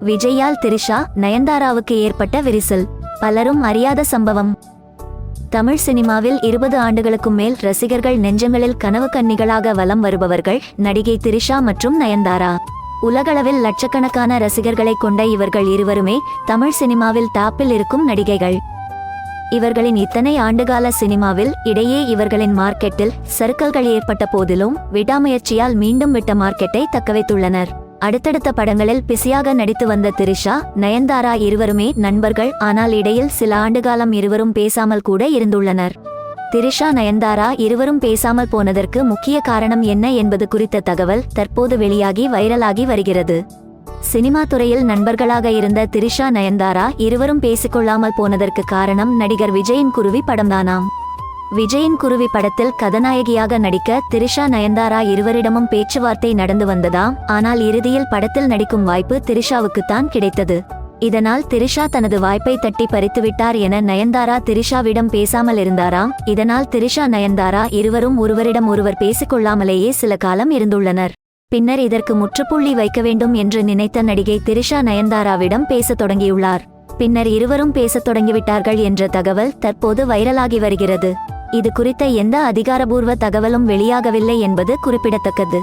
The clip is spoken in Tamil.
விஜயால் திரிஷா நயன்தாராவுக்கு ஏற்பட்ட விரிசல் பலரும் அறியாத சம்பவம். தமிழ் சினிமாவில் 20 ஆண்டுகளுக்கும் மேல் ரசிகர்கள் நெஞ்சங்களில் கனவு கன்னிகளாக வலம் வருபவர்கள் நடிகை திரிஷா மற்றும் நயன்தாரா. உலகளவில் லட்சக்கணக்கான ரசிகர்களை கொண்ட இவர்கள் இருவருமே தமிழ் சினிமாவில் டாப்பில் இருக்கும் நடிகைகள். இவர்களின் இத்தனை ஆண்டுகால சினிமாவில் இடையே இவர்களின் மார்க்கெட்டில் சறுக்கல்கள் ஏற்பட்ட போதிலும் விடாமுயற்சியால் மீண்டும் விட்ட மார்க்கெட்டை தக்கவைத்துள்ளனர். அடுத்தடுத்த படங்களில் பிஸியாக நடித்து வந்த திரிஷா நயன்தாரா இருவருமே நண்பர்கள். ஆனால் இடையில் சில ஆண்டுகாலம் இருவரும் பேசாமல் கூட இருந்துள்ளனர். திரிஷா நயன்தாரா இருவரும் பேசாமல் போனதற்கு முக்கிய காரணம் என்ன என்பது குறித்த தகவல் தற்போது வெளியாகி வைரலாகி வருகிறது. சினிமா துறையில் நண்பர்களாக இருந்த திரிஷா நயன்தாரா இருவரும் பேசிக்கொள்ளாமல் போனதற்கு காரணம் நடிகர் விஜயின் குருவி படம்தானாம். விஜயின் குருவி படத்தில் கதாநாயகியாக நடிக்க திரிஷா நயன்தாரா இருவரிடமும் பேச்சுவார்த்தை நடந்து வந்ததாம். ஆனால் இறுதியில் படத்தில் நடிக்கும் வாய்ப்பு திரிஷாவுக்குத்தான் கிடைத்தது. இதனால் திரிஷா தனது வாய்ப்பை தட்டி பறித்துவிட்டார் என நயன்தாரா திரிஷாவிடம் பேசாமல் இருந்தாராம். இதனால் திரிஷா நயன்தாரா இருவரும் ஒருவரிடம் ஒருவர் பேசிக்கொள்ளாமலேயே சில காலம் இருந்துள்ளனர். பின்னர் இதற்கு முற்றுப்புள்ளி வைக்க வேண்டும் என்று நினைத்த நடிகை திரிஷா நயன்தாராவிடம் பேசத் தொடங்கியுள்ளார். பின்னர் இருவரும் பேசத் தொடங்கிவிட்டார்கள் என்ற தகவல் தற்போது வைரலாகி வருகிறது. இது குறித்த எந்த அதிகாரபூர்வ தகவலும் வெளியாகவில்லை என்பது குறிப்பிடத்தக்கது.